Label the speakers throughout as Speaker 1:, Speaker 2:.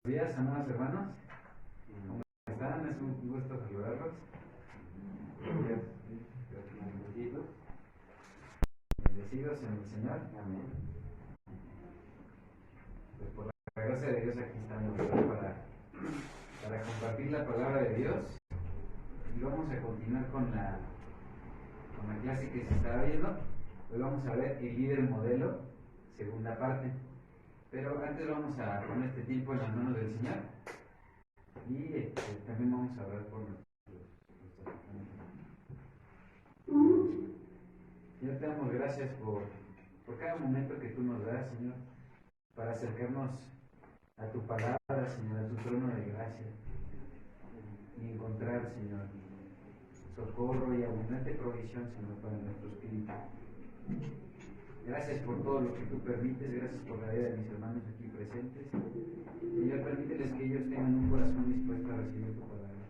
Speaker 1: Buenos días, amados hermanos. ¿Cómo están? Es un gusto saludarlos. Bendecidos en el Señor. Amén. Pues por la gracia de Dios aquí estamos para compartir la palabra de Dios. Y vamos a continuar con la clase que se estaba viendo. Hoy vamos a ver el líder modelo, segunda parte. Pero antes vamos a poner este tiempo en las manos del Señor. Y también vamos a orar por nuestros Señor, te damos gracias por cada momento que tú nos das, Señor, para acercarnos a tu palabra, Señor, a tu trono de gracia y encontrar, Señor, socorro y abundante provisión, Señor, para nuestro espíritu. Gracias por todo lo que tú permites, gracias por la vida de mis hermanos aquí presentes. Señor, permíteles que ellos tengan un corazón dispuesto a recibir tu palabra.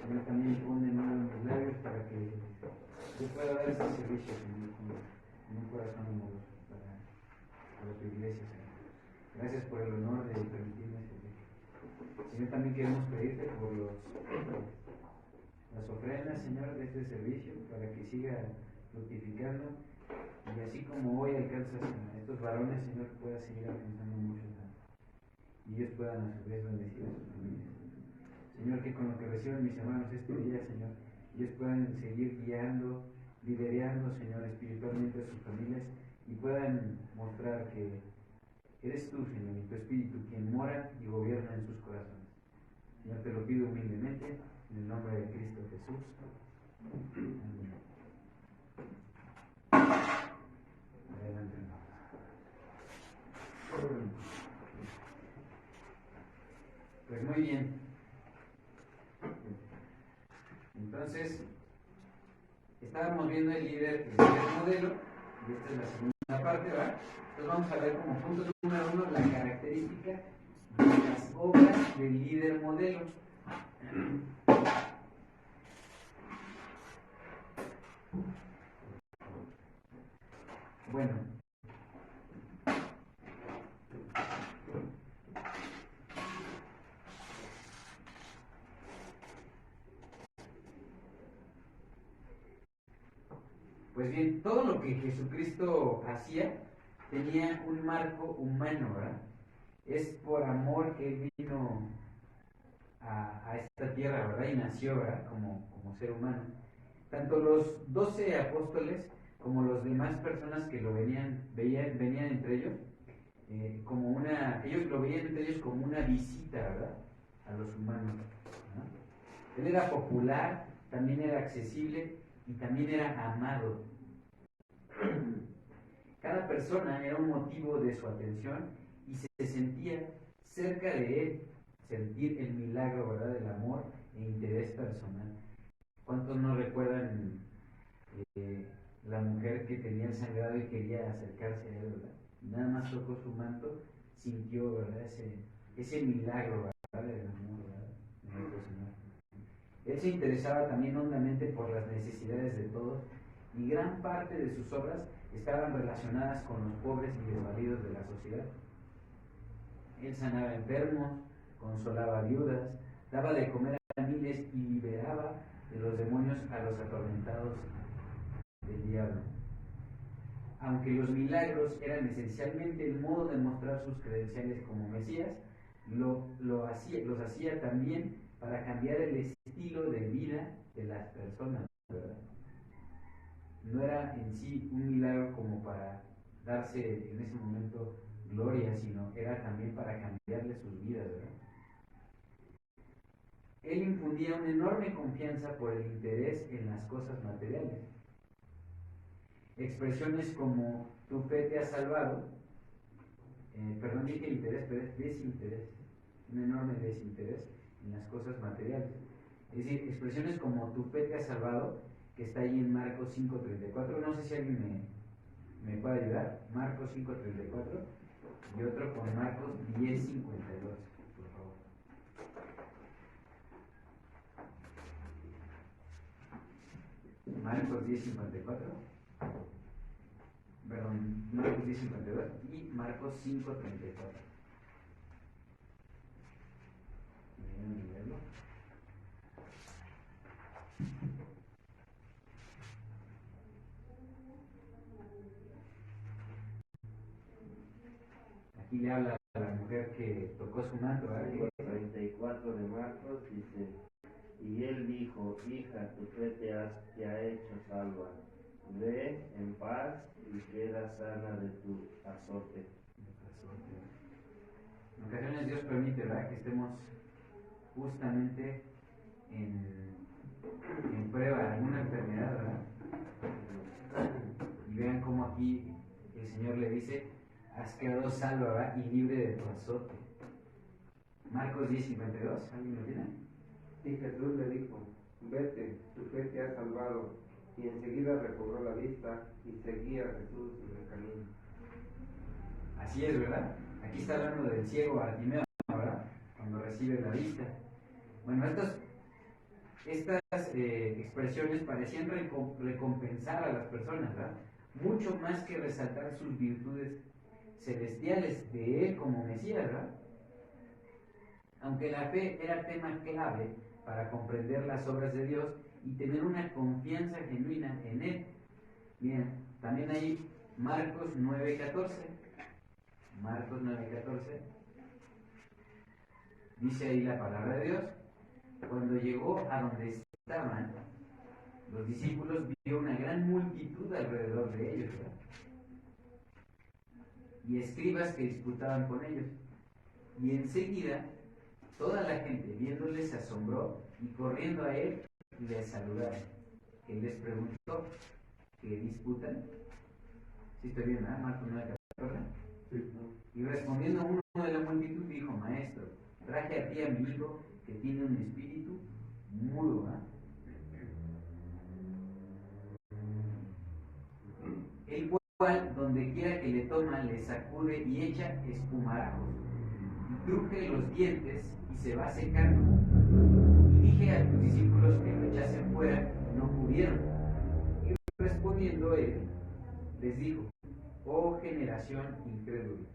Speaker 1: Señor, también pon en mis labios para que yo pueda dar este servicio, Señor, con un corazón amoroso para tu iglesia, Señor. Gracias por el honor de permitirme servir. Señor, también queremos pedirte por las ofrendas, Señor, de este servicio, para que siga fructificando. Y así como hoy alcanzas a estos varones, Señor, puedas seguir alcanzando muchos más. Y ellos puedan a su vez bendecir a sus familias. Señor, que con lo que reciban mis hermanos este día, Señor, ellos puedan seguir guiando, liderando, Señor, espiritualmente a sus familias y puedan mostrar que eres tú, Señor, y tu Espíritu quien mora y gobierna en sus corazones. Señor, te lo pido humildemente, en el nombre de Cristo Jesús. Amén. Adelante. Pues muy bien. Entonces, estábamos viendo el líder modelo, y esta es la segunda parte, ¿verdad? Entonces vamos a ver como punto número 1 la característica de las obras del líder modelo. Bueno, pues bien, todo lo que Jesucristo hacía tenía un marco humano, ¿verdad? Es por amor que Él vino a esta tierra, ¿verdad? Y nació, ¿verdad? Como ser humano. Tanto los 12 apóstoles como los demás personas que lo venían entre ellos, ellos lo veían entre ellos como una visita, ¿verdad? A los humanos, ¿no? Él era popular, también era accesible y también era amado. Cada persona era un motivo de su atención y se sentía cerca de él, sentir el milagro, ¿verdad?, del amor e interés personal. ¿Cuántos no recuerdan la mujer que tenía el sangrado y quería acercarse a él, ¿verdad? Nada más tocó su manto, sintió, ¿verdad?, ese milagro, ¿verdad?, del amor, ¿verdad?, de nuestro Señor. Él se interesaba también hondamente por las necesidades de todos y gran parte de sus obras estaban relacionadas con los pobres y desvalidos de la sociedad. Él sanaba enfermos, consolaba viudas, daba de comer a miles y liberaba de los demonios a los atormentados del diablo. Aunque los milagros eran esencialmente el modo de mostrar sus credenciales como Mesías, los hacía también para cambiar el estilo de vida de las personas, ¿verdad? No era en sí un milagro como para darse en ese momento gloria, sino era también para cambiarle sus vidas, ¿verdad? Él infundía una enorme confianza por el interés en las cosas materiales. Expresiones como tu fe te ha salvado, dije interés, pero es desinterés, un enorme desinterés en las cosas materiales. Es decir, expresiones como tu fe te ha salvado, que está ahí en Marcos 5:34, no sé si alguien me puede ayudar, Marcos 5:34, y otro con Marcos 10:52, por favor. Marcos 10:54, perdón, Marcos 10:52 y Marcos 5:34. y le habla a la mujer que tocó su manto, ¿verdad?
Speaker 2: 34 de Marcos dice, y él dijo, hija, tu fe te ha hecho salva, ve en paz y queda sana de tu azote.
Speaker 1: En ocasiones Dios permite, ¿verdad?, que estemos justamente en prueba de alguna enfermedad, ¿verdad? Y vean cómo aquí el Señor le dice, has quedado salva, ¿verdad?, y libre de tu azote. Marcos 10:52, ¿alguien lo tiene?
Speaker 3: Y Jesús le dijo, vete, tu fe te ha salvado. Y enseguida recobró la vista y seguía a Jesús en el camino.
Speaker 1: Así es, ¿verdad? Aquí está hablando del ciego Bartimeo, ¿verdad? Cuando recibe la vista. Bueno, estas expresiones parecían recompensar a las personas, ¿verdad? Mucho más que resaltar sus virtudes celestiales de él como Mesías, ¿verdad? Aunque la fe era tema clave para comprender las obras de Dios y tener una confianza genuina en él. Bien, también hay Marcos 9:14. Marcos 9:14. Dice ahí la palabra de Dios. Cuando llegó a donde estaban los discípulos, vio una gran multitud alrededor de ellos, ¿verdad? Y escribas que disputaban con ellos. Y enseguida toda la gente viéndole se asombró y corriendo a él le saludaron. Él les preguntó, ¿qué disputan? ¿Sí estoy bien, ¿verdad? Marcos 9:14.
Speaker 3: Sí.
Speaker 1: Y respondiendo uno de la multitud dijo, maestro, traje a ti a mi hijo que tiene un espíritu mudo, ¿verdad? El cual, donde quiera que le toma, le sacude y echa espumarajos, y cruje los dientes y se va secando. Y dije a tus discípulos que lo echasen fuera, no pudieron. Y respondiendo él, les dijo, oh generación incrédula,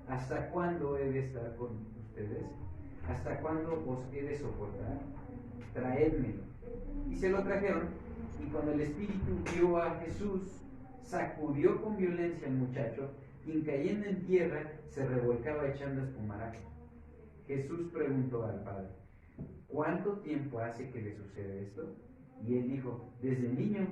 Speaker 1: ¿hasta cuándo he de estar con ustedes? ¿Hasta cuándo os he de soportar? Traédmelo. Y se lo trajeron, y cuando el espíritu vio a Jesús, sacudió con violencia al muchacho, y cayendo en tierra se revolcaba echando espumarajos. Jesús preguntó al padre, ¿cuánto tiempo hace que le sucede esto? Y él dijo, desde niño.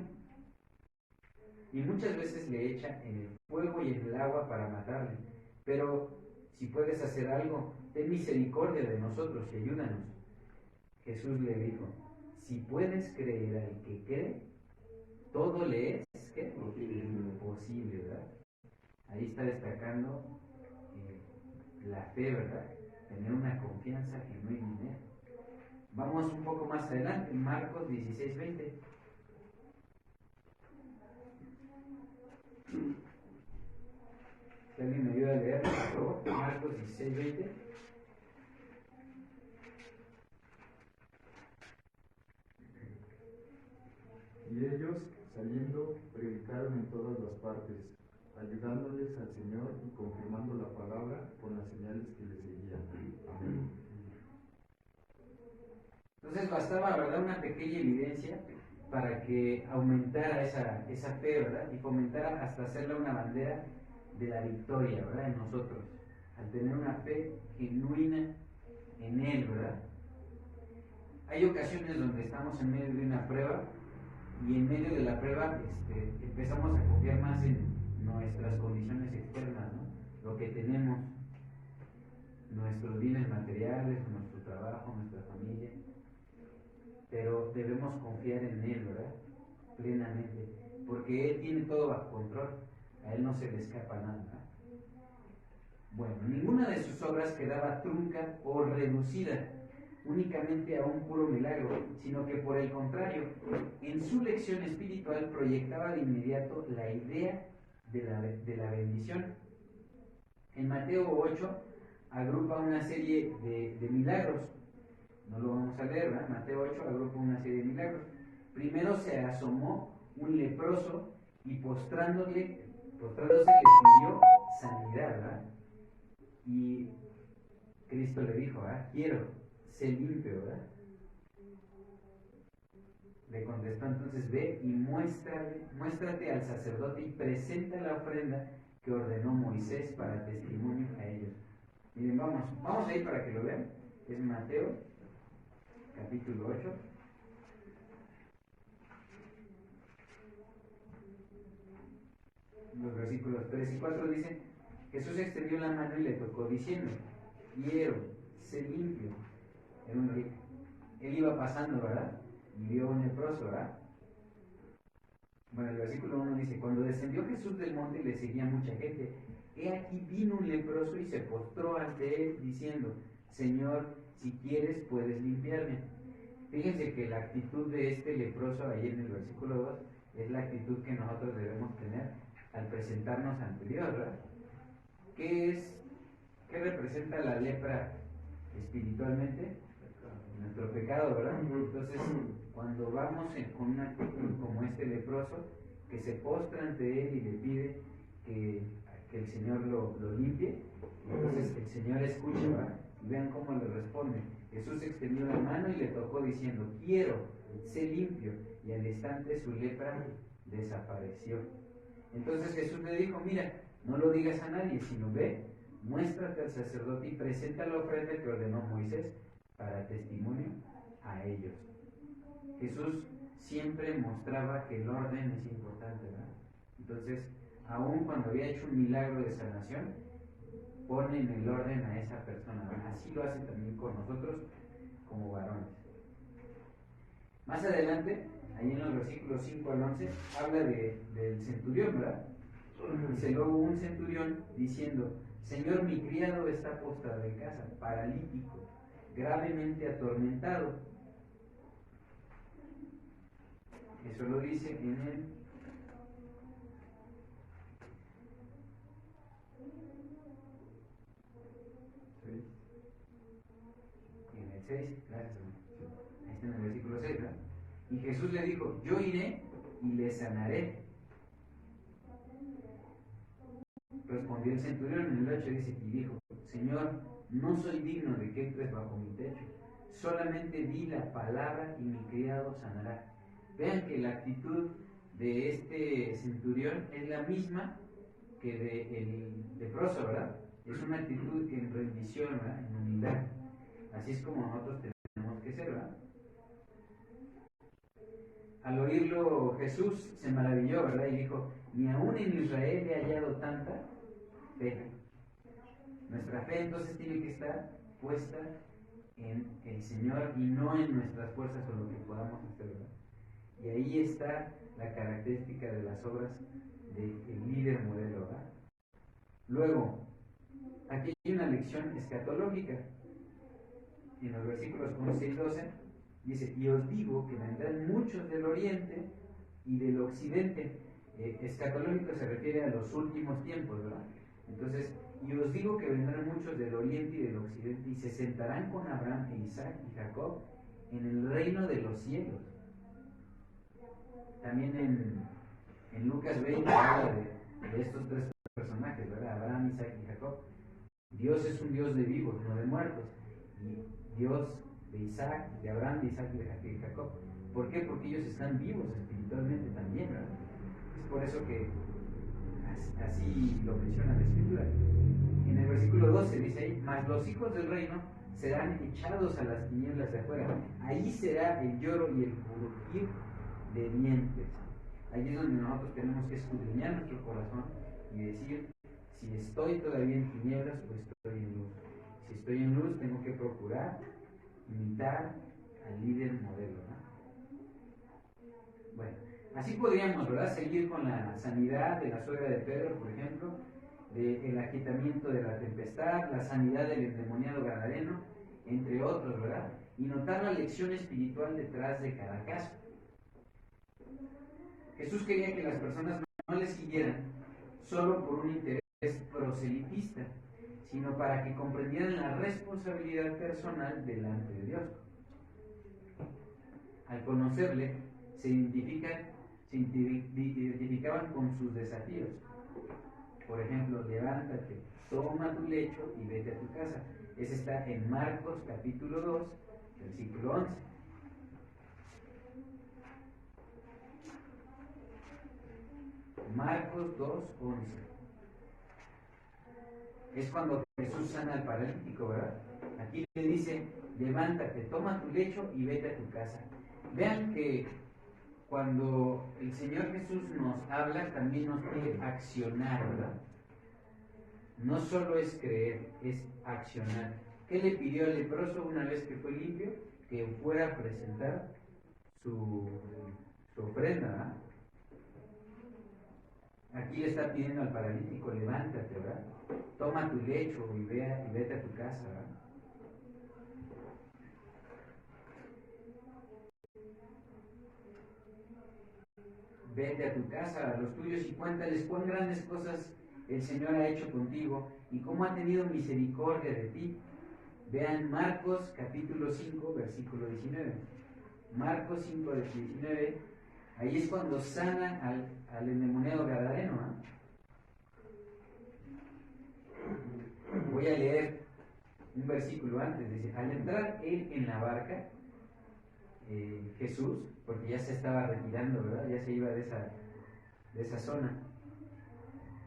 Speaker 1: Y muchas veces le echa en el fuego y en el agua para matarle. Pero si puedes hacer algo, ten misericordia de nosotros y ayúdanos. Jesús le dijo, si puedes creer al que cree, todo le es ¿qué? Posible, ¿verdad? Ahí está destacando la fe, ¿verdad? Tener una confianza genuina en él. Vamos un poco más adelante, Marcos 16:20. Si alguien me ayuda a leer, por favor, Marcos 16:20.
Speaker 4: Y ellos, saliendo, predicaron en todas las partes, ayudándoles al Señor y confirmando la palabra con las señales que le seguían. Amén.
Speaker 1: Entonces bastaba, ¿verdad?, una pequeña evidencia para que aumentara esa fe, ¿verdad? Y fomentara hasta hacerla una bandera de la victoria, ¿verdad?, en nosotros, al tener una fe genuina en Él, ¿verdad? Hay ocasiones donde estamos en medio de una prueba y en medio de la prueba empezamos a confiar más en nuestras condiciones externas, ¿no? Lo que tenemos, nuestros bienes materiales, nuestro trabajo, nuestra familia, pero debemos confiar en Él, ¿verdad?, plenamente, porque Él tiene todo bajo control, a Él no se le escapa nada, ¿verdad? Bueno, ninguna de sus obras quedaba trunca o reducida únicamente a un puro milagro, sino que por el contrario, en su lección espiritual proyectaba de inmediato la idea de la bendición. En Mateo 8 agrupa una serie de milagros. No lo vamos a leer, ¿verdad? Mateo 8 agrupa una serie de milagros. Primero se asomó un leproso y postrándose le pidió sanidad, ¿verdad? Y Cristo le dijo, quiero, sé limpio, ¿verdad? Le contestó entonces, ve y muéstrate al sacerdote y presenta la ofrenda que ordenó Moisés para testimonio a ellos. Miren, vamos a ir para que lo vean. Es Mateo, capítulo 8. Los versículos 3 y 4 dicen: Jesús extendió la mano y le tocó, diciendo: quiero, sé limpio. Era un rico. Él iba pasando, ¿verdad? Y vio un leproso, ¿verdad? Bueno, el versículo 1 dice: cuando descendió Jesús del monte le seguía mucha gente. He aquí vino un leproso y se postró ante él, diciendo: Señor, si quieres puedes limpiarme. Fíjense que la actitud de este leproso ahí en el versículo 2 es la actitud que nosotros debemos tener al presentarnos ante Dios, ¿verdad? ¿Qué representa la lepra espiritualmente? Nuestro pecado, ¿verdad? Entonces, cuando vamos con una actitud como este leproso, que se postra ante él y le pide que el Señor lo limpie, entonces el Señor escucha, ¿verdad? Y vean cómo le responde. Jesús extendió la mano y le tocó diciendo: quiero, sé limpio. Y al instante su lepra desapareció. Entonces Jesús le dijo: mira, no lo digas a nadie, sino ve, muéstrate al sacerdote y presenta la ofrenda que ordenó Moisés para testimonio a ellos. Jesús siempre mostraba que el orden es importante, ¿verdad? Entonces, aun cuando había hecho un milagro de sanación, pone en el orden a esa persona, ¿verdad? Así lo hace también con nosotros como varones. Más adelante, ahí en los versículos 5 al 11, habla del centurión, ¿verdad? Dice luego un centurión diciendo: Señor, mi criado está postrado en casa, paralítico, gravemente atormentado. Eso lo dice en el en el 6, gracias, ahí está en el versículo 6, ¿verdad? Y Jesús le dijo: yo iré y le sanaré. Respondió el centurión en el 8, dice, y dijo: Señor, no soy digno de que entres bajo mi techo, solamente di la palabra y mi criado sanará. Vean que la actitud de este centurión es la misma que del leproso, ¿verdad? Es una actitud en rendición, ¿verdad? En humildad. Así es como nosotros tenemos que ser, ¿verdad? Al oírlo Jesús se maravilló, ¿verdad? Y dijo: ni aún en Israel he hallado tanta fe. Nuestra fe entonces tiene que estar puesta en el Señor y no en nuestras fuerzas o lo que podamos hacer, ¿verdad? Y ahí está la característica de las obras del líder modelo, ¿verdad? Luego, aquí hay una lección escatológica. En los versículos 11 y 12 dice: y os digo que vendrán muchos del oriente y del occidente. Escatológico se refiere a los últimos tiempos, ¿verdad? Entonces, y os digo que vendrán muchos del oriente y del occidente y se sentarán con Abraham e Isaac y Jacob en el reino de los cielos. También en Lucas 20 habla de estos tres personajes, ¿verdad? Abraham, Isaac y Jacob. Dios es un Dios de vivos, no de muertos. Y Dios de Isaac, de Abraham, de Isaac y de Jacob. ¿Por qué? Porque ellos están vivos espiritualmente también, ¿verdad? Es por eso que así lo menciona la Escritura. En el versículo 12 dice ahí: mas los hijos del reino serán echados a las tinieblas de afuera. Ahí será el lloro y el crujir de dientes. Ahí es donde nosotros tenemos que escudriñar nuestro corazón y decir: si estoy todavía en tinieblas o estoy en luz. Si estoy en luz, tengo que procurar imitar al líder modelo, ¿no? Bueno, así podríamos, ¿verdad?, seguir con la sanidad de la suegra de Pedro, por ejemplo, del aquietamiento de la tempestad, la sanidad del endemoniado gadareno, entre otros, ¿verdad? Y notar la lección espiritual detrás de cada caso. Jesús quería que las personas no le siguieran solo por un interés proselitista, sino para que comprendieran la responsabilidad personal delante de Dios. Al conocerle, se identificaban con sus desafíos. Por ejemplo: levántate, toma tu lecho y vete a tu casa. Ese está en Marcos capítulo 2, versículo 11. Marcos 2, 11. es cuando Jesús sana al paralítico, ¿verdad? Aquí le dice, levántate, toma tu lecho y vete a tu casa. Vean que cuando el Señor Jesús nos habla, también nos pide accionar, ¿verdad? No solo es creer, es accionar. ¿Qué le pidió al leproso una vez que fue limpio? Que fuera a presentar su ofrenda, ¿verdad? Aquí le está pidiendo al paralítico, levántate, ¿verdad? Toma tu lecho y vete a tu casa, ¿verdad? Vete a tu casa, a los tuyos, y cuéntales cuán grandes cosas el Señor ha hecho contigo y cómo ha tenido misericordia de ti. Vean Marcos capítulo 5, versículo 19. Marcos 5, 19. Ahí es cuando sana al endemoniado gadareno, ¿eh? Voy a leer un versículo antes. Dice, al entrar él en la barca, Jesús, porque ya se estaba retirando, ¿verdad? Ya se iba de esa zona.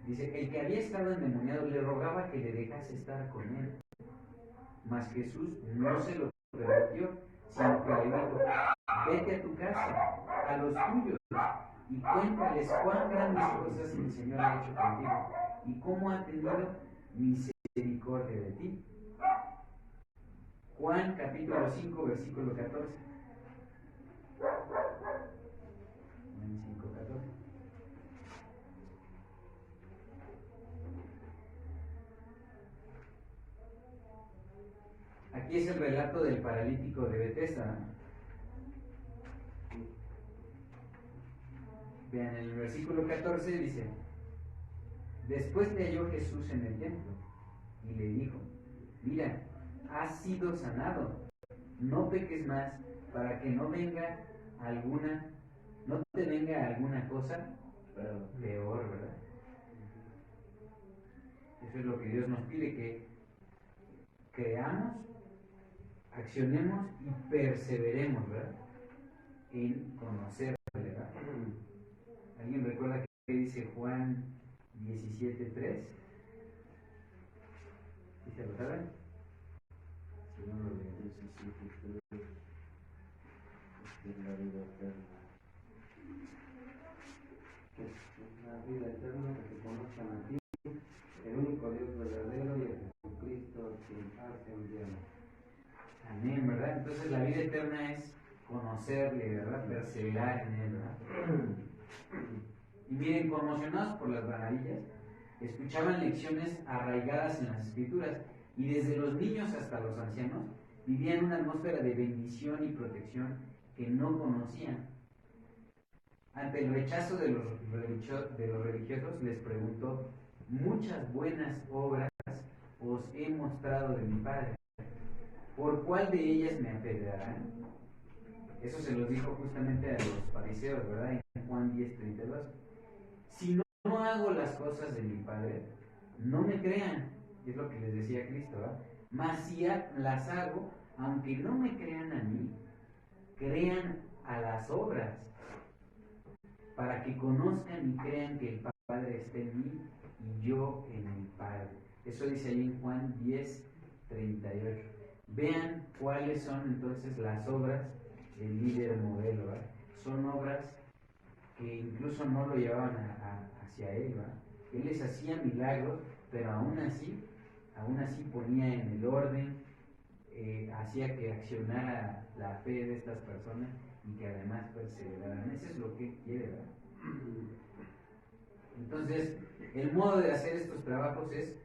Speaker 1: Dice, el que había estado endemoniado le rogaba que le dejase estar con él. Mas Jesús no se lo permitió, sino que le dijo, vete a tu casa, a los tuyos, y cuéntales cuán grandes cosas el Señor ha hecho contigo, y cómo ha tenido misericordia de ti. Juan capítulo 5, versículo 14. Juan 5, 14. Aquí es el relato del paralítico de Betesda, ¿no? Vean, en el versículo 14 dice, después le halló Jesús en el templo y le dijo, mira, has sido sanado, no peques más para que no te venga alguna cosa peor, ¿verdad? Eso es lo que Dios nos pide, que creamos, accionemos y perseveremos, ¿verdad? En conocer, ¿verdad? ¿Alguien recuerda qué dice Juan 17:3? ¿Sí se lo saben? Si no lo leen.
Speaker 2: 17:3 es la vida eterna.
Speaker 3: Es la vida eterna, que te conozcan a ti, el único Dios verdadero, y a Jesucristo quien has enviado.
Speaker 1: Amén, ¿verdad? Entonces la vida eterna es conocerle, ¿verdad? Perseverar en él, ¿verdad? Y miren, conmocionados por las maravillas, escuchaban lecciones arraigadas en las Escrituras, y desde los niños hasta los ancianos vivían una atmósfera de bendición y protección que no conocían. Ante el rechazo de los religiosos, les preguntó, muchas buenas obras os he mostrado de mi Padre, ¿por cuál de ellas me apedrearán? Eso se los dijo justamente a los fariseos, ¿verdad? En Juan 10:32. Si no hago las cosas de mi Padre, no me crean, es lo que les decía Cristo, ¿verdad? Mas si las hago, aunque no me crean a mí, crean a las obras, para que conozcan y crean que el Padre está en mí y yo en el Padre. Eso dice ahí en Juan 10:38. Vean cuáles son entonces las obras del líder modelo, ¿verdad? Son obras que incluso no lo llevaban hacia él, ¿verdad? Él les hacía milagros, pero aún así ponía en el orden, hacía que accionara la fe de estas personas y que además perseveraran. Eso es lo que quiere, ¿verdad? Entonces, el modo de hacer estos trabajos es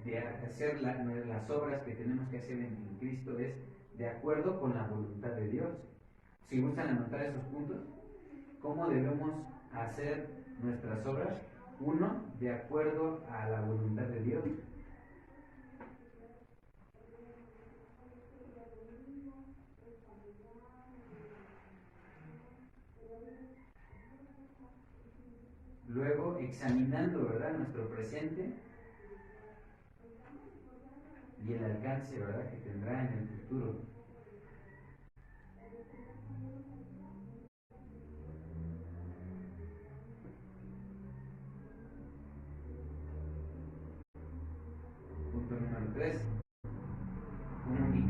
Speaker 1: de hacer las obras que tenemos que hacer en Cristo, es de acuerdo con la voluntad de Dios. Si gustan anotar esos puntos, ¿cómo debemos hacer nuestras obras? Uno, de acuerdo a la voluntad de Dios. Luego, examinando, ¿verdad?, nuestro presente y el alcance, ¿verdad?, que tendrá en el futuro.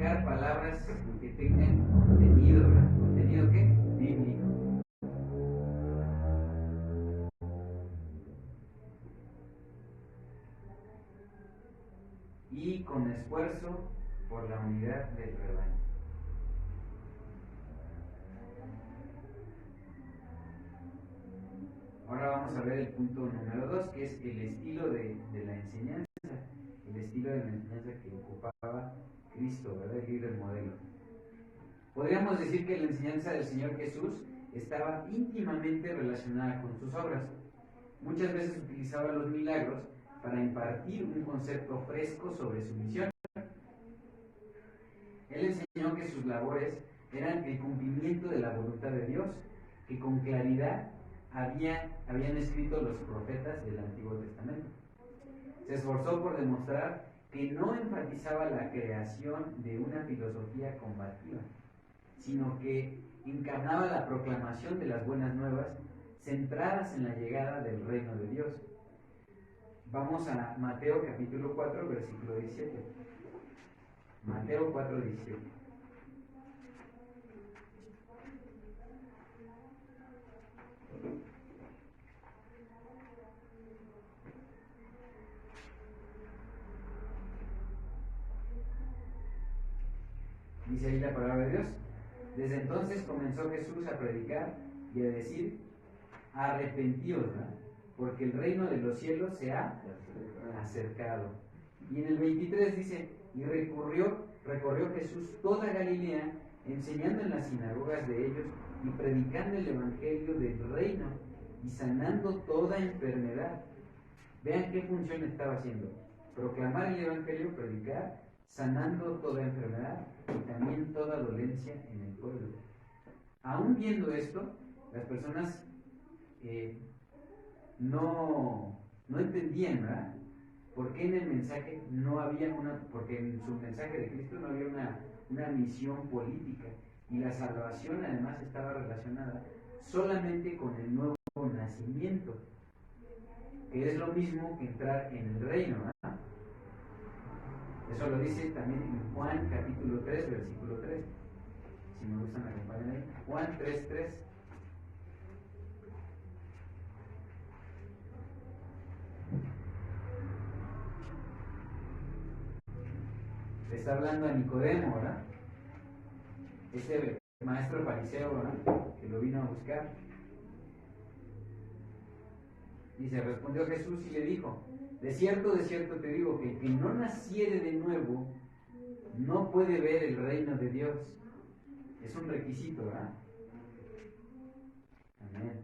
Speaker 1: predicar palabras que tengan contenido, ¿verdad? ¿Contenido qué? Bíblico. Y con esfuerzo por la unidad del rebaño. Ahora vamos a ver el punto número 2, que es el estilo de la enseñanza, el estilo de la enseñanza que ocupaba Cristo, ¿verdad? El líder modelo. Podríamos decir que la enseñanza del Señor Jesús estaba íntimamente relacionada con sus obras. Muchas veces utilizaba los milagros para impartir un concepto fresco sobre su misión. Él enseñó que sus labores eran el cumplimiento de la voluntad de Dios, que con claridad habían escrito los profetas del Antiguo Testamento. Se esforzó por demostrar que no enfatizaba la creación de una filosofía combativa, sino que encarnaba la proclamación de las buenas nuevas centradas en la llegada del reino de Dios. Vamos a Mateo capítulo 4, versículo 17. Mateo 4, 17. Dice ahí la palabra de Dios. Desde entonces comenzó Jesús a predicar y a decir: arrepentíos, ¿verdad? Porque el reino de los cielos se ha acercado. Y en el 23 dice: y recorrió Jesús toda Galilea, enseñando en las sinagogas de ellos y predicando el evangelio del reino y sanando toda enfermedad. Vean qué función estaba haciendo: proclamar el evangelio, predicar, sanando toda enfermedad y también toda dolencia en el pueblo. Aún viendo esto, las personas no entendían, ¿verdad? Porque en el mensaje no había porque en su mensaje de Cristo no había una misión política, y la salvación además estaba relacionada solamente con el nuevo nacimiento, que es lo mismo que entrar en el reino, ¿verdad? Eso lo dice también en Juan capítulo 3, versículo 3. Si me gustan, acompañen ahí. Juan 3, 3. Le está hablando a Nicodemo, ¿verdad? Este maestro fariseo, ¿verdad? Que lo vino a buscar. Y se respondió Jesús y le dijo: de cierto te digo, que el que no naciere de nuevo no puede ver el reino de Dios. Es un requisito, ¿verdad? Amén.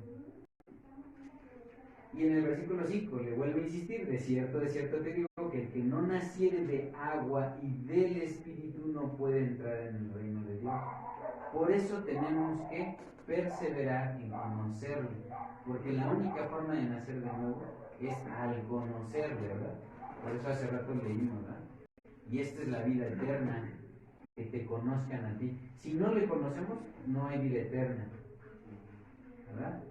Speaker 1: Y en el versículo 5 le vuelve a insistir: de cierto te digo, que el que no naciere de agua y del Espíritu no puede entrar en el reino de Dios. Por eso tenemos que perseverar en conocerle, porque la única forma de nacer de nuevo es al conocerle, ¿verdad? Por eso hace rato leímos, ¿verdad? Y esta es la vida eterna, que te conozcan a ti. Si no le conocemos, no hay vida eterna, ¿verdad?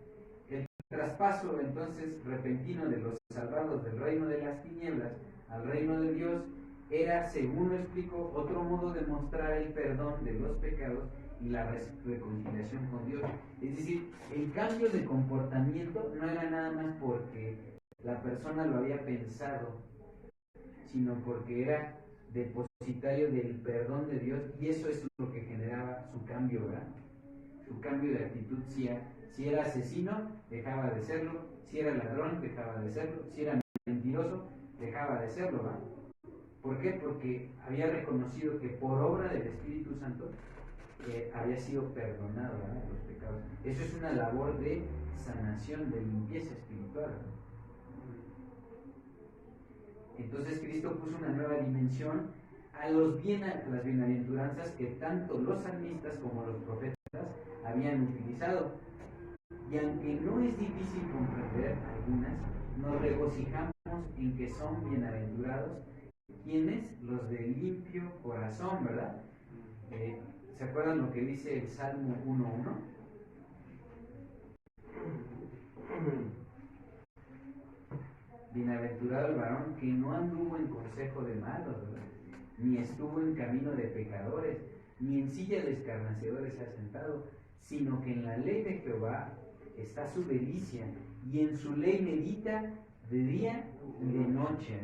Speaker 1: El traspaso entonces repentino de los salvados del reino de las tinieblas al reino de Dios era, según lo explico, otro modo de mostrar el perdón de los pecados y la reconciliación con Dios. Es decir, el cambio de comportamiento no era nada más porque la persona lo había pensado, sino porque era depositario del perdón de Dios, y eso es lo que generaba su cambio, ¿verdad? Su cambio de actitud. Si era asesino, dejaba de serlo; si era ladrón, dejaba de serlo; si era mentiroso, dejaba de serlo, ¿verdad? ¿Por qué? Porque había reconocido que por obra del Espíritu Santo había sido perdonado, ¿verdad?, los pecados. Eso es una labor de sanación, de limpieza espiritual, ¿verdad? Entonces Cristo puso una nueva dimensión a las bienaventuranzas que tanto los salmistas como los profetas habían utilizado. Y aunque no es difícil comprender algunas, nos regocijamos en que son bienaventurados quienes, los de limpio corazón, ¿verdad? ¿Se acuerdan lo que dice el Salmo 1:1? Bienaventurado el varón que no anduvo en consejo de malos, ¿verdad? ni estuvo en camino de pecadores, ni en silla de escarnecedores se ha sentado, sino que en la ley de Jehová está su delicia, y en su ley medita de día y de noche.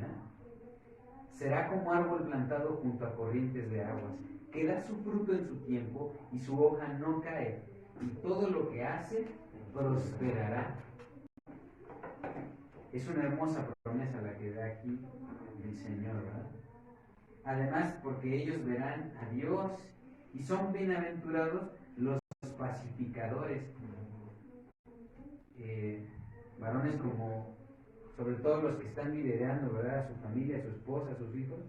Speaker 1: Será como árbol plantado junto a corrientes de aguas, que da su fruto en su tiempo, y su hoja no cae, y todo lo que hace prosperará. Es una hermosa promesa la que da aquí el Señor, ¿verdad? Además, porque ellos verán a Dios, y son bienaventurados los pacificadores. Varones como, sobre todo los que están liderando, ¿verdad?, a su familia, a su esposa, a sus hijos,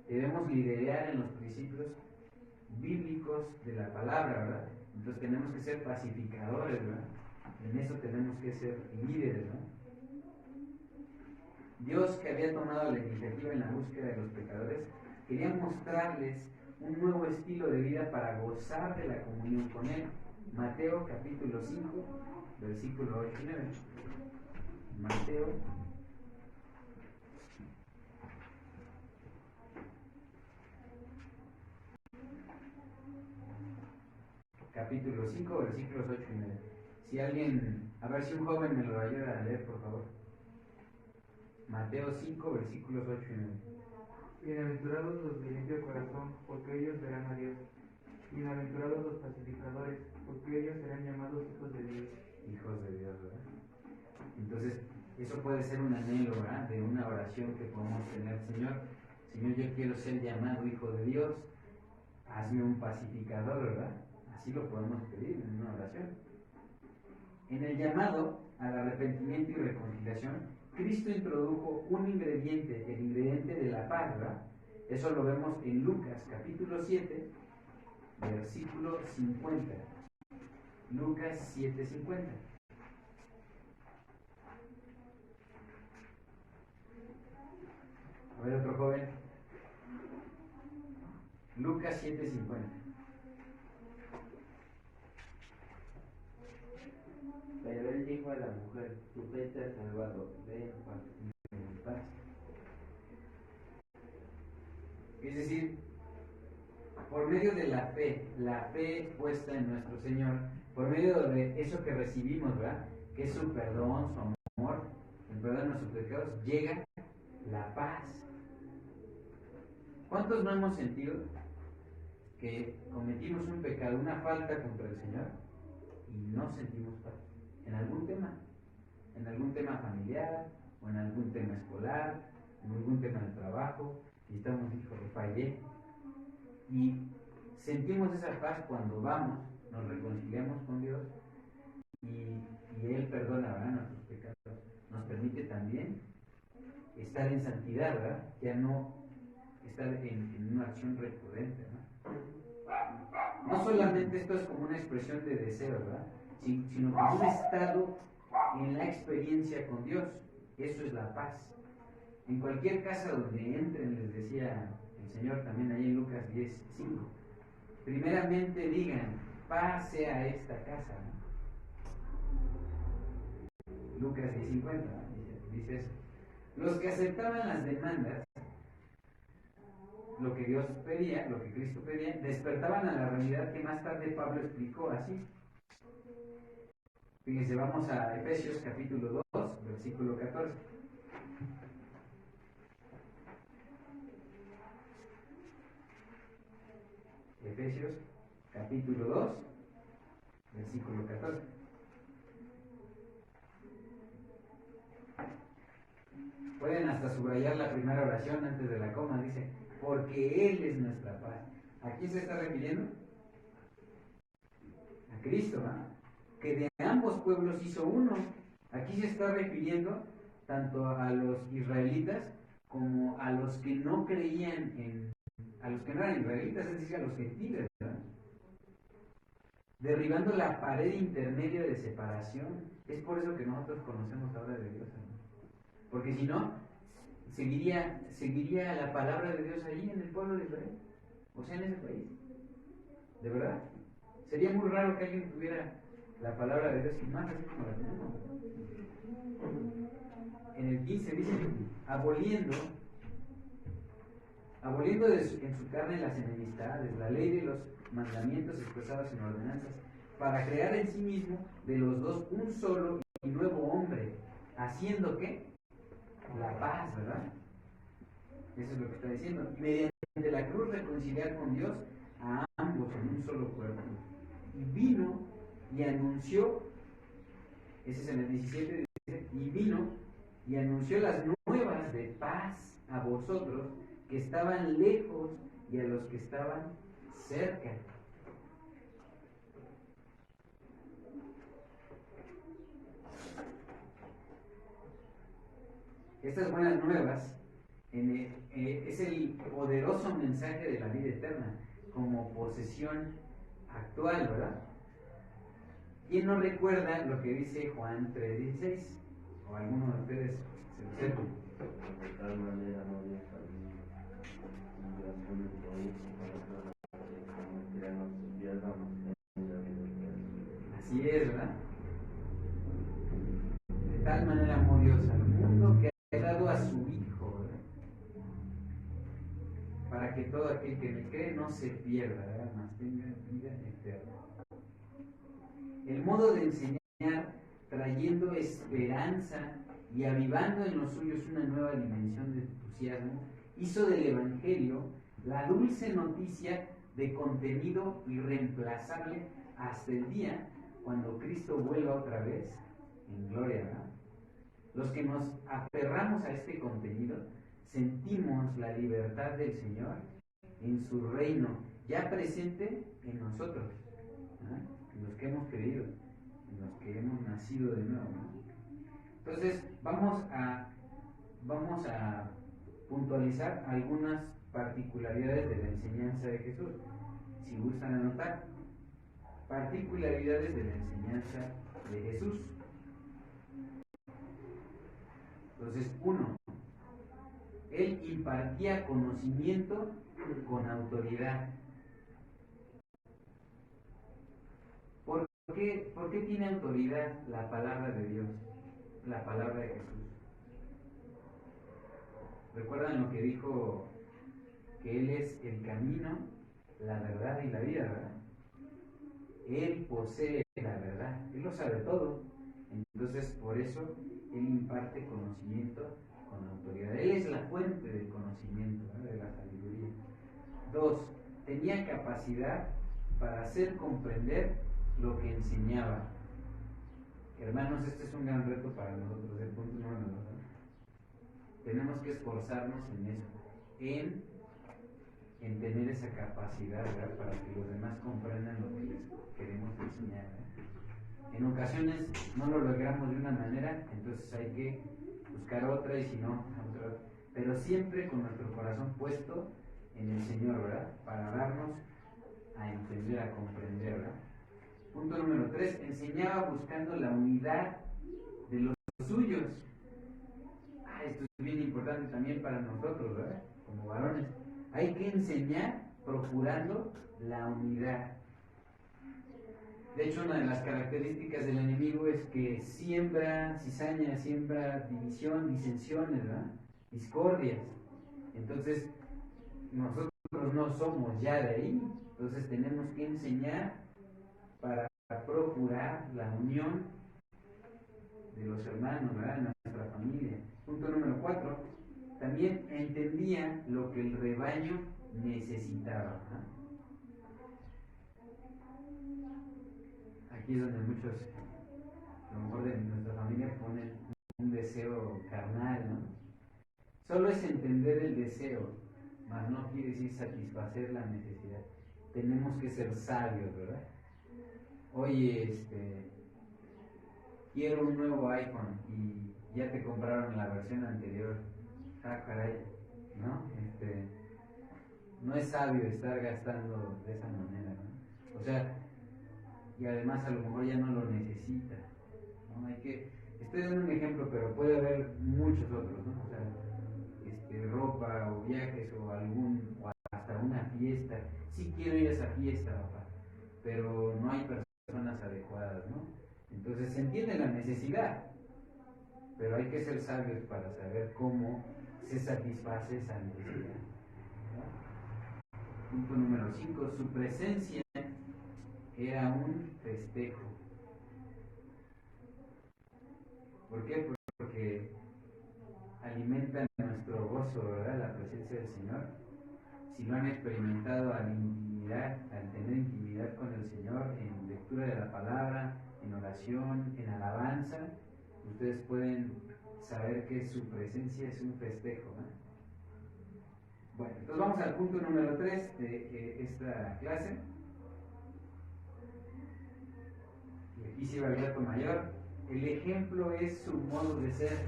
Speaker 1: debemos liderar en los principios bíblicos de la palabra, ¿verdad? Entonces tenemos que ser pacificadores, ¿verdad? En eso tenemos que ser líderes, ¿no? Dios, que había tomado la iniciativa en la búsqueda de los pecadores, quería mostrarles un nuevo estilo de vida para gozar de la comunión con Él. Mateo capítulo 5, versículo 8 y 9. Mateo capítulo 5, versículos 8 y 9. Si alguien, a ver si un joven me lo ayuda a leer, por favor. Mateo 5, versículos 8 y 9.
Speaker 5: Bienaventurados los de limpio corazón, porque ellos verán a Dios. Bienaventurados los pacificadores, porque ellos serán llamados hijos de Dios.
Speaker 1: Hijos de Dios, ¿verdad? Entonces, eso puede ser un anhelo, ¿verdad?, de una oración que podemos tener. Señor, yo quiero ser llamado hijo de Dios, hazme un pacificador, ¿verdad? Así lo podemos pedir en una oración. En el llamado al arrepentimiento y reconciliación, Cristo introdujo un ingrediente, el ingrediente de la paz, ¿verdad? Eso lo vemos en Lucas capítulo 7, versículo 50. Lucas 7, 50. A ver, otro joven. Lucas 7, 50.
Speaker 2: Pero él dijo a la mujer, tu fe te ha salvado, ve en paz.
Speaker 1: Es decir, por medio de la fe puesta en nuestro Señor, por medio de eso que recibimos, ¿verdad?, que es su perdón, su amor, el perdón de nuestros pecados, llega la paz. ¿Cuántos no hemos sentido que cometimos un pecado, una falta contra el Señor, y no sentimos paz? En algún tema familiar, o en algún tema escolar, en algún tema de trabajo, y estamos, híjole, fallé. Y sentimos esa paz cuando vamos, nos reconciliamos con Dios, y Él perdona, ¿verdad?, nuestros pecados. Nos permite también estar en santidad, ¿verdad?, ya no estar en una acción recurrente, ¿no? No solamente esto es como una expresión de deseo, ¿verdad?, sino como un estado en la experiencia con Dios. Eso es la paz. En cualquier casa donde entren, les decía el Señor también ahí en Lucas 10, 5, primeramente digan, paz sea esta casa, ¿no? Lucas 10, 50, dice eso. Los que aceptaban las demandas, lo que Dios pedía, lo que Cristo pedía, despertaban a la realidad que más tarde Pablo explicó así. Fíjense, vamos a Efesios capítulo 2, versículo 14. Efesios capítulo 2, versículo 14. Pueden hasta subrayar la primera oración antes de la coma, dice, porque Él es nuestra paz. ¿A quién se está refiriendo? A Cristo, ¿no?, que de ambos pueblos hizo uno. Aquí se está refiriendo tanto a los israelitas como a los que no creían a los que no eran israelitas, es decir, a los gentiles, ¿verdad?, derribando la pared intermedia de separación. Es por eso que nosotros conocemos ahora de Dios, ¿no?, porque si no, seguiría la palabra de Dios allí en el pueblo de Israel, o sea, en ese país. ¿De verdad? Sería muy raro que alguien tuviera la palabra de Dios y más así como la tenemos. En el 15 dice, aboliendo aboliendo en su carne las enemistades, la ley de los mandamientos expresados en ordenanzas, para crear en sí mismo de los dos un solo y nuevo hombre, haciendo ¿qué? La paz, ¿verdad? Eso es lo que está diciendo. Y mediante la cruz reconciliar con Dios a ambos en un solo cuerpo. Y vino y anunció, ese es en el 17, dice, y vino y anunció las nuevas de paz a vosotros que estaban lejos y a los que estaban cerca. Estas buenas nuevas es el poderoso mensaje de la vida eterna como posesión actual, ¿verdad? ¿Quién no recuerda lo que dice Juan 3:16? ¿O alguno de ustedes se lo sepa?
Speaker 2: De tal manera no Dios al mundo, envió a su único Hijo para que como quiera no se pierda, no tenga vida eterna.
Speaker 1: Así es, ¿verdad? De tal manera amó Dios al mundo que ha dado a su Hijo, ¿verdad? Para que todo aquel que me cree no se pierda, ¿verdad? Mas tenga vida eterna. El modo de enseñar, trayendo esperanza y avivando en los suyos una nueva dimensión de entusiasmo, hizo del Evangelio la dulce noticia de contenido irreemplazable hasta el día cuando Cristo vuelva otra vez en gloria, ¿verdad? Los que nos aferramos a este contenido sentimos la libertad del Señor en su reino ya presente en nosotros, ¿verdad? En los que hemos creído, en los que hemos nacido de nuevo, ¿no? Entonces vamos a puntualizar algunas particularidades de la enseñanza de Jesús. Si gustan anotar, particularidades de la enseñanza de Jesús. Entonces, 1. Él impartía conocimiento con autoridad. ¿Por qué tiene autoridad la palabra de Dios, la palabra de Jesús? ¿Recuerdan lo que dijo? Que Él es el camino, la verdad y la vida, ¿verdad? Él posee la verdad, Él lo sabe todo. Entonces, por eso, Él imparte conocimiento con autoridad. Él es la fuente del conocimiento, ¿verdad? De la sabiduría. 2. Tenía capacidad para hacer comprender lo que enseñaba. Hermanos, este es un gran reto para nosotros, el punto número 2. Tenemos que esforzarnos en eso, en tener esa capacidad, ¿verdad? Para que los demás comprendan lo que les queremos enseñar, ¿verdad? En ocasiones no lo logramos de una manera, entonces hay que buscar otra y si no, otra. Pero siempre con nuestro corazón puesto en el Señor, ¿verdad? Para darnos a entender, a comprender, ¿verdad? Punto número 3, enseñaba buscando la unidad de los suyos. Esto es bien importante también para nosotros, ¿verdad? Como varones. Hay que enseñar procurando la unidad. De hecho, una de las características del enemigo es que siembra cizaña, siembra división, disensiones, ¿verdad? Discordias. Entonces, nosotros no somos ya de ahí. Entonces tenemos que enseñar para procurar la unión de los hermanos, ¿verdad? En nuestra familia. Punto número 4. También entendía lo que el rebaño necesitaba, ¿verdad? Aquí es donde muchos, a lo mejor de nuestra familia, ponen un deseo carnal, ¿no? Solo es entender el deseo, mas no quiere decir satisfacer la necesidad. Tenemos que ser sabios, ¿verdad? Oye, quiero un nuevo iPhone y ya te compraron la versión anterior. Ah, caray, ¿no? No es sabio estar gastando de esa manera, ¿no? O sea, y además a lo mejor ya no lo necesita, ¿no? Estoy dando un ejemplo, pero puede haber muchos otros, ¿no? O sea, ropa o viajes o hasta una fiesta. Sí quiero ir a esa fiesta, papá, pero no hay personas adecuadas, ¿no? Entonces se entiende la necesidad, pero hay que ser sabios para saber cómo se satisface esa necesidad. Punto número 5, su presencia era un festejo. ¿Por qué? Porque alimenta nuestro gozo, ¿verdad? La presencia del Señor. Si lo han experimentado al tener intimidad con el Señor, en lectura de la palabra, en oración, en alabanza, ustedes pueden saber que su presencia es un festejo, ¿no? Bueno, entonces vamos al punto número 3 de esta clase. Y aquí sí va el gato mayor. El ejemplo es su modo de ser.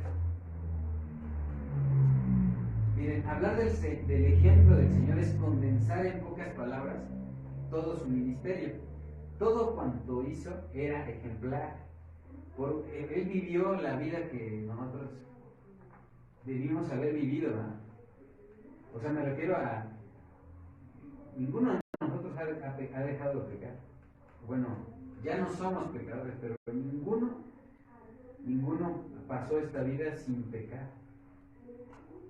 Speaker 1: Miren, hablar del ejemplo del Señor es condensar en pocas palabras todo su ministerio. Todo cuanto hizo era ejemplar. Él vivió la vida que nosotros debimos haber vivido, ¿no? O sea, me refiero a ninguno de nosotros ha dejado de pecar. Bueno, ya no somos pecadores, pero ninguno pasó esta vida sin pecar.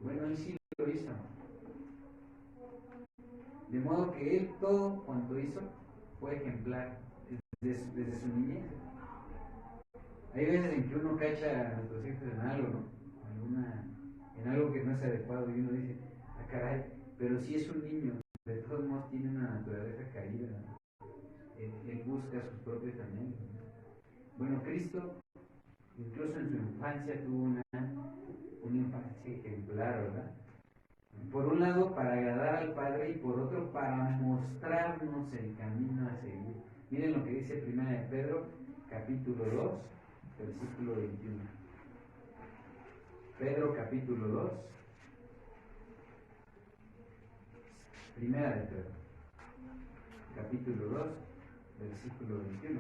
Speaker 1: Bueno, él sí lo hizo. De modo que él todo cuanto hizo fue ejemplar desde su niñez. Hay veces en que uno cacha a nuestros hijos en algo, ¿no? En algo que no es adecuado y uno dice, ah, caray, pero si es un niño, de todos modos tiene una naturaleza caída, ¿no? Él busca sus propios anhelos, ¿no? Bueno, Cristo, incluso en su infancia, tuvo una infancia ejemplar, ¿verdad? Por un lado, para agradar al Padre, y por otro, para mostrarnos el camino a seguir. Miren lo que dice 1 de Pedro, capítulo 2, versículo 21. Pedro, capítulo 2, 1 de Pedro, capítulo 2, versículo 21.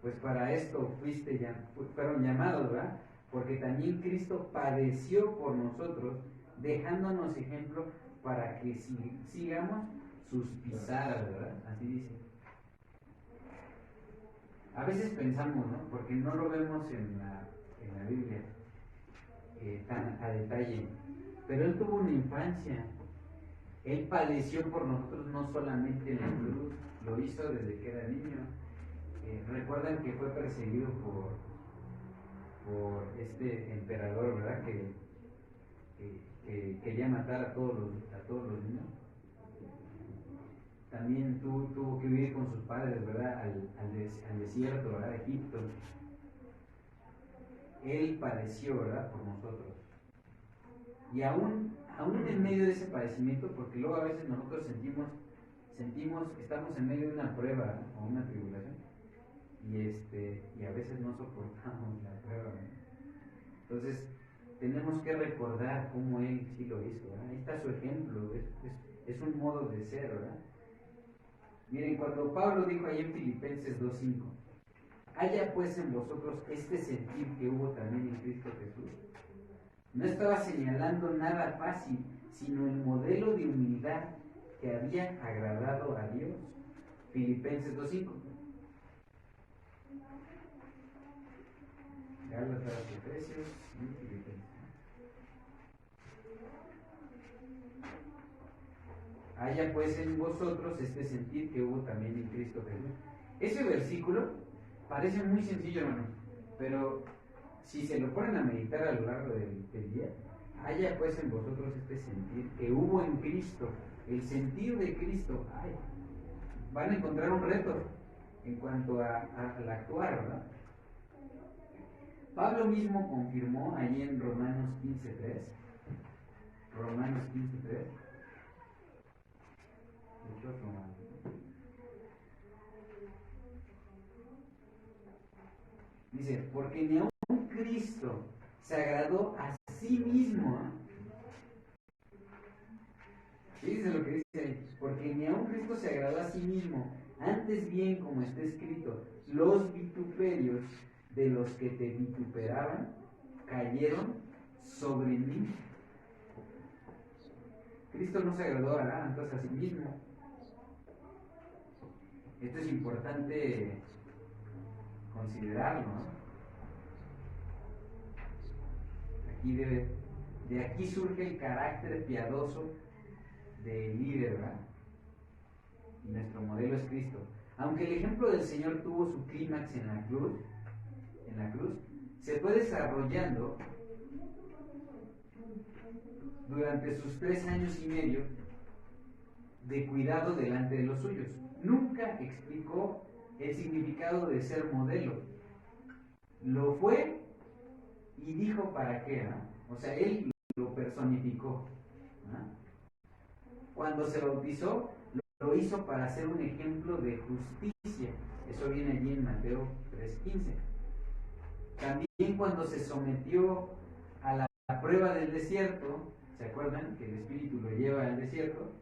Speaker 1: Pues para esto fueron llamados, ¿verdad? Porque también Cristo padeció por nosotros, dejándonos ejemplo para que sigamos sus pisadas, ¿verdad? Así dice. A veces pensamos, ¿no? Porque no lo vemos en la Biblia tan a detalle, pero él tuvo una infancia. Él padeció por nosotros no solamente en la cruz, lo hizo desde que era niño. Recuerdan que fue perseguido por este emperador, ¿verdad? Que quería matar a todos los niños. También tuvo que huir con sus padres, ¿verdad? Al desierto, ¿verdad? Egipto. Él padeció, ¿verdad? Por nosotros. Y aún en medio de ese padecimiento, porque luego a veces nosotros sentimos que estamos en medio de una prueba, ¿no? O una tribulación, y a veces no soportamos la prueba, ¿no? Entonces tenemos que recordar cómo él sí lo hizo, ¿verdad? Ahí está su ejemplo, es un modo de ser, ¿verdad? Miren, cuando Pablo dijo ahí en Filipenses 2:5, haya pues en vosotros este sentir que hubo también en Cristo Jesús, no estaba señalando nada fácil, sino el modelo de humildad que había agradado a Dios. Filipenses 2:5. Gálatas, Efesios y Filipenses. Haya pues en vosotros este sentir que hubo también en Cristo Jesús. Ese versículo parece muy sencillo, hermano, pero si se lo ponen a meditar a lo largo del día, haya pues en vosotros este sentir que hubo en Cristo, el sentir de Cristo, van a encontrar un reto en cuanto al actuar, ¿verdad? Pablo mismo confirmó allí en Romanos 15:3, Romanos 15:3, dice, porque ni aun Cristo se agradó a sí mismo. Dice lo que dice ahí, porque ni aun Cristo se agradó a sí mismo, antes bien, como está escrito, los vituperios de los que te vituperaban cayeron sobre mí. Cristo no se agradó entonces a sí mismo. Esto es importante considerarlo, ¿no? De aquí surge el carácter piadoso del líder, ¿verdad? Y nuestro modelo es Cristo. Aunque el ejemplo del Señor tuvo su clímax en la cruz, se fue desarrollando durante sus 3 años y medio de cuidado delante de los suyos. Nunca explicó el significado de ser modelo. Lo fue y dijo para qué, ¿no? O sea, él lo personificó, ¿no? Cuando se bautizó, lo hizo para ser un ejemplo de justicia. Eso viene allí en Mateo 3:15. También cuando se sometió a la prueba del desierto, ¿se acuerdan que el Espíritu lo lleva al desierto?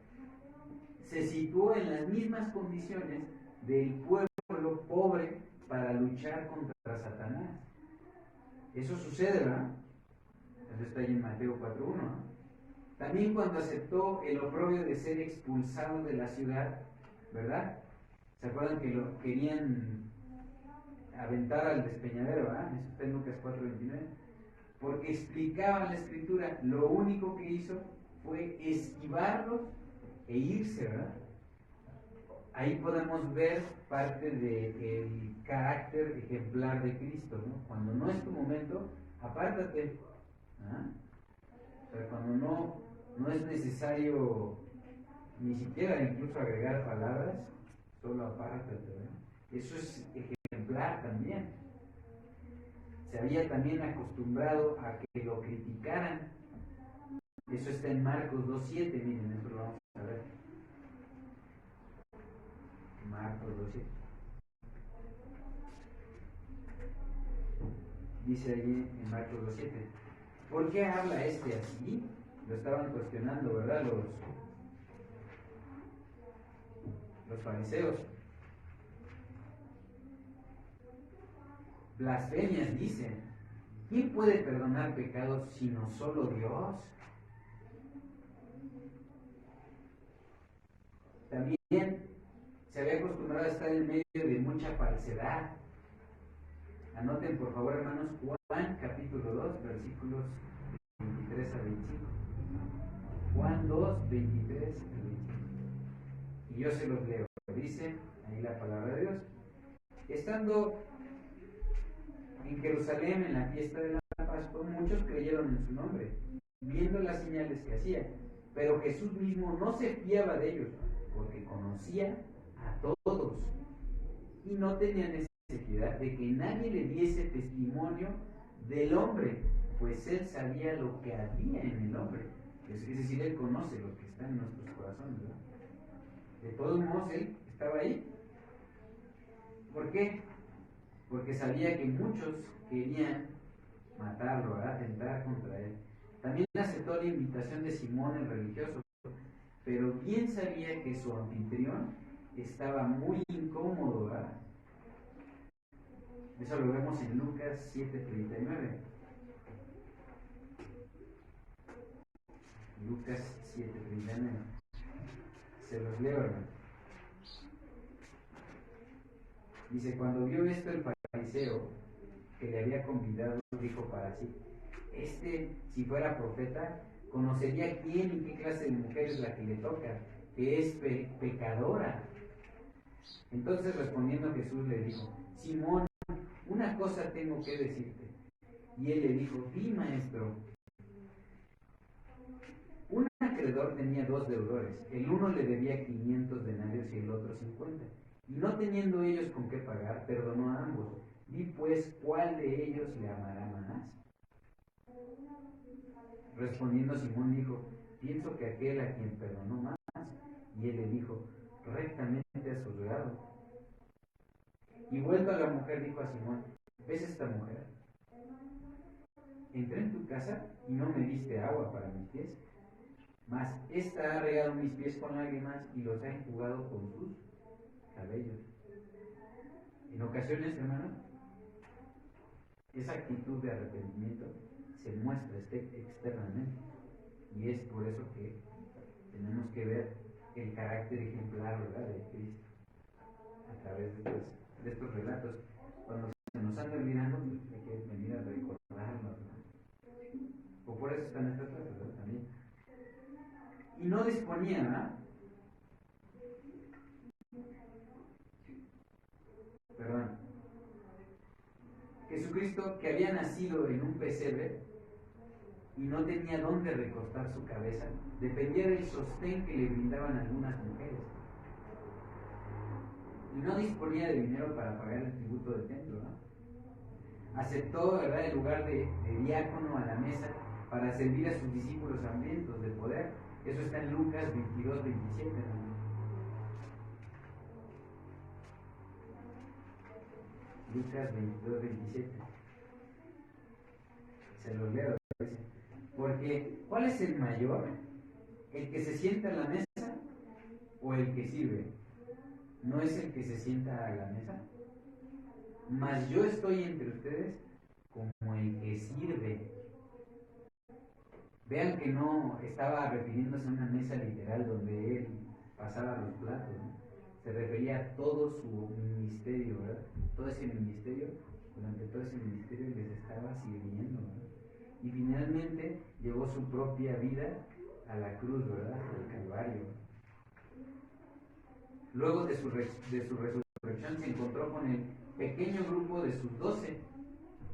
Speaker 1: Se situó en las mismas condiciones del pueblo pobre para luchar contra Satanás. Eso sucede, ¿verdad? Eso está ahí en Mateo 4:1, ¿no? También cuando aceptó el oprobio de ser expulsado de la ciudad, ¿verdad? ¿Se acuerdan que lo querían aventar al despeñadero, ¿verdad? Eso está en Lucas 4:29. Porque explicaba la Escritura, lo único que hizo fue esquivarlos e irse, ¿verdad? Ahí podemos ver parte del carácter ejemplar de Cristo, ¿no? Cuando no es tu momento, apártate, ¿ah? O sea, cuando no es necesario ni siquiera incluso agregar palabras, solo apártate, ¿verdad? Eso es ejemplar también. Se había también acostumbrado a que lo criticaran. Eso está en Marcos 2:7, miren, esto lo vamos a ver. Marcos 2:7. Dice allí en Marcos 2:7. ¿Por qué habla este así? Lo estaban cuestionando, ¿verdad? Los fariseos. Blasfemias dicen. ¿Quién puede perdonar pecados sino solo Dios? También se había acostumbrado a estar en medio de mucha falsedad. Anoten por favor, hermanos, Juan capítulo 2, versículos 23 a 25. Juan 2, 23 a 25. Y yo se los leo. Dice ahí la palabra de Dios. Estando en Jerusalén en la fiesta de la Pascua, muchos creyeron en su nombre, viendo las señales que hacía. Pero Jesús mismo no se fiaba de ellos, porque conocía a todos y no tenía necesidad de que nadie le diese testimonio del hombre, pues él sabía lo que había en el hombre. Es decir, él conoce lo que está en nuestros corazones, ¿verdad? De todos modos, él estaba ahí. ¿Por qué? Porque sabía que muchos querían matarlo, ¿verdad? Atentar contra él. También aceptó la invitación de Simón el religioso, pero bien sabía que su anfitrión estaba muy incómodo, ¿verdad? Eso lo vemos en Lucas 7:39. Lucas 7:39. Se los leo, hermano. Dice, cuando vio esto el fariseo que le había convidado, dijo para sí, si fuera profeta, conocería quién y qué clase de mujer es la que le toca, que es pecadora. Entonces respondiendo Jesús le dijo, Simón, una cosa tengo que decirte. Y él le dijo, di, maestro. Un acreedor tenía 2 deudores, el uno le debía 500 denarios y el otro 50. Y no teniendo ellos con qué pagar, perdonó a ambos. Di pues, ¿cuál de ellos le amará más? Respondiendo Simón dijo, pienso que aquel a quien perdonó más. Y él le dijo, rectamente has juzgado. Y vuelto a la mujer dijo a Simón, ¿ves esta mujer? Entré en tu casa y no me diste agua para mis pies, mas esta ha regado mis pies con lágrimas y los ha enjugado con sus cabellos. En ocasiones, hermano, esa actitud de arrepentimiento se muestra externamente, y es por eso que tenemos que ver el carácter ejemplar, ¿verdad?, de Cristo a través de estos relatos. Cuando se nos anda olvidando, pues hay que venir a recordarnos, ¿no? O por eso están estas clases, ¿verdad? También. Y no disponía, ¿verdad? Perdón. Jesucristo, que había nacido en un pesebre y no tenía dónde recostar su cabeza, dependía del sostén que le brindaban algunas mujeres. Y no disponía de dinero para pagar el tributo del templo, ¿no? Aceptó, ¿verdad?, el lugar de diácono a la mesa para servir a sus discípulos hambrientos de poder. Eso está en Lucas 22, 27, ¿no? Lucas 22, 27. Se los leo. Dice, porque, ¿cuál es el mayor? ¿El que se sienta a la mesa o el que sirve? ¿No es el que se sienta a la mesa? Mas yo estoy entre ustedes como el que sirve. Vean que no estaba refiriéndose a una mesa literal donde él pasaba los platos, ¿no? Se refería a todo su ministerio, ¿verdad? Todo ese ministerio, durante todo ese ministerio les estaba sirviendo, ¿verdad? Y finalmente llevó su propia vida a la cruz, ¿verdad?, al Calvario. Luego de su resurrección se encontró con el pequeño grupo de sus 12,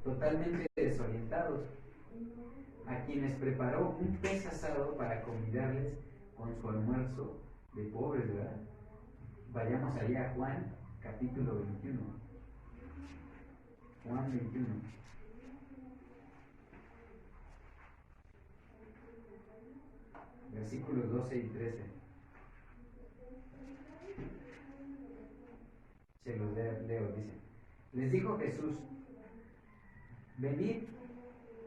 Speaker 1: totalmente desorientados, a quienes preparó un pez asado para convidarles con su almuerzo de pobres, ¿verdad? Vayamos allá a Juan, capítulo 21. Juan 21. Versículos 12 y 13. Se los leo, dice. Les dijo Jesús, venid,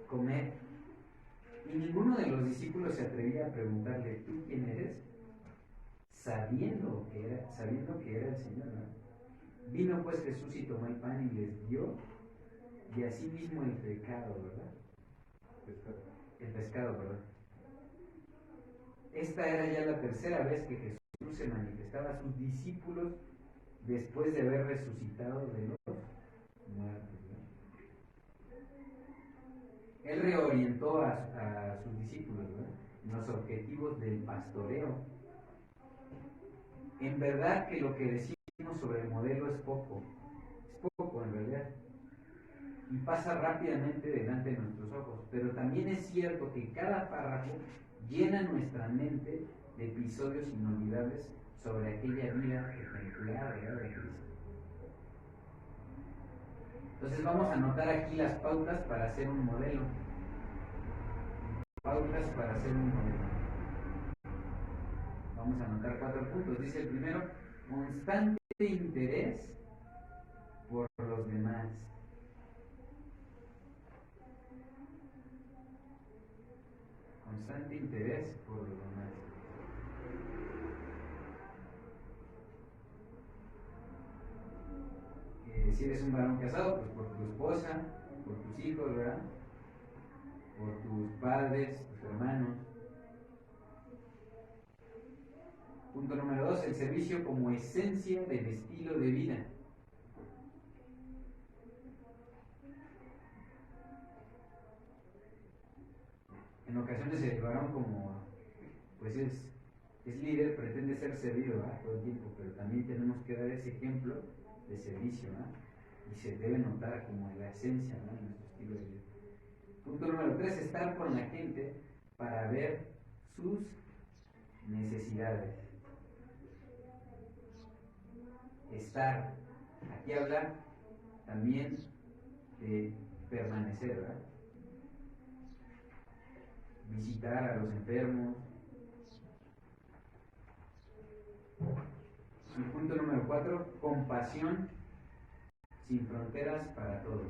Speaker 1: comed. Y ninguno de los discípulos se atrevía a preguntarle, ¿tú quién eres? Sabiendo que era el Señor, ¿no? Vino pues Jesús y tomó el pan y les dio, y asimismo el pescado, ¿verdad? El pescado, ¿verdad? Esta era ya la tercera vez que Jesús se manifestaba a sus discípulos después de haber resucitado de los muertos, ¿no? Él reorientó a sus discípulos, ¿verdad?, en los objetivos del pastoreo. En verdad que lo que decimos sobre el modelo es poco en realidad, y pasa rápidamente delante de nuestros ojos, pero también es cierto que cada párrafo llena nuestra mente de episodios inolvidables sobre aquella vida ejemplar, ¿verdad?, de Cristo. Entonces vamos a anotar aquí las pautas para hacer un modelo. Pautas para hacer un modelo. Vamos a anotar 4 puntos. Dice el primero, constante interés por los demás. Constante interés por los demás. Si eres un varón casado, pues por tu esposa, por tus hijos, ¿verdad?, por tus padres, tus hermanos. Punto número 2, el servicio como esencia del estilo de vida. En ocasiones el varón, como pues es líder, pretende ser servido, ¿verdad?, todo el tiempo, pero también tenemos que dar ese ejemplo de servicio, ¿verdad?, y se debe notar como la esencia, ¿no?, de nuestro estilo de vida. Punto número 3, estar con la gente para ver sus necesidades. Estar, aquí habla también de permanecer, ¿verdad?, visitar a los enfermos. Y punto número 4, compasión sin fronteras para todos.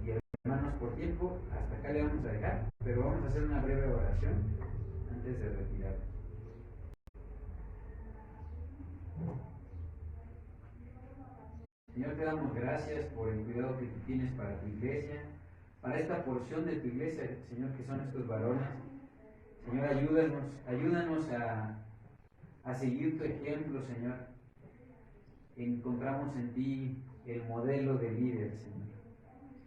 Speaker 1: Y hermanos, por tiempo, hasta acá le vamos a dejar, pero vamos a hacer una breve oración antes de retirar. Señor, te damos gracias por el cuidado que tú tienes para tu iglesia, para esta porción de tu iglesia, Señor, que son estos varones. Señor, ayúdanos a seguir tu ejemplo, Señor. Encontramos en ti el modelo de líder, Señor.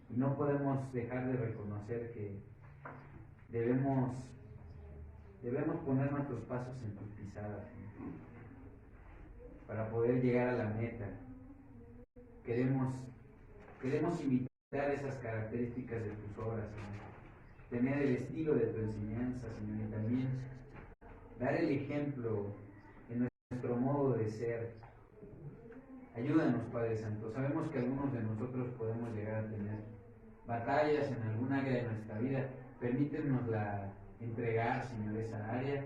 Speaker 1: Y no podemos dejar de reconocer que debemos poner nuestros pasos en tus pisadas, Señor, para poder llegar a la meta. Queremos imitar esas características de tus obras, Señor. Tener el estilo de tu enseñanza, Señor, y también dar el ejemplo en nuestro modo de ser. Ayúdanos, Padre Santo. Sabemos que algunos de nosotros podemos llegar a tener batallas en algún área de nuestra vida. Permítenos entregar, Señor, esa área.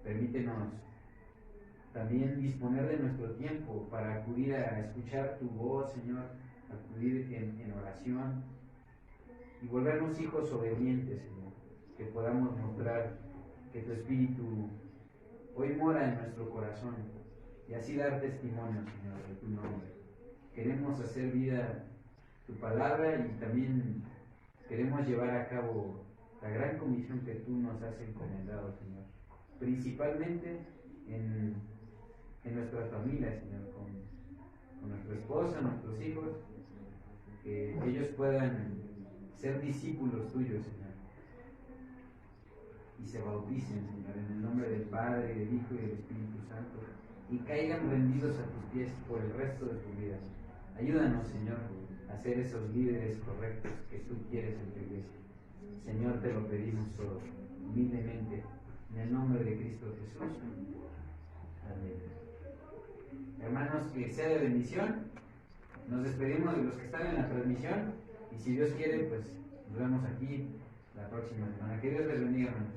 Speaker 1: Permítenos también disponer de nuestro tiempo para acudir a escuchar tu voz, Señor, acudir en oración y volvernos hijos obedientes, Señor, que podamos mostrar que tu Espíritu hoy mora en nuestro corazón y así dar testimonio, Señor, de tu nombre. Queremos hacer vida tu palabra y también queremos llevar a cabo la gran comisión que tú nos has encomendado, Señor, principalmente en nuestras familias, Señor, con nuestra esposa, nuestros hijos, que ellos puedan ser discípulos tuyos, Señor, y se bauticen, Señor, en el nombre del Padre, del Hijo y del Espíritu Santo, y caigan rendidos a tus pies por el resto de tu vida. Ayúdanos, Señor, a ser esos líderes correctos que tú quieres en tu iglesia. Señor, te lo pedimos todo, humildemente, en el nombre de Cristo Jesús. Amén. Hermanos, que sea de bendición. Nos despedimos de los que están en la transmisión y si Dios quiere, pues nos vemos aquí la próxima semana. Que Dios les bendiga, hermanos.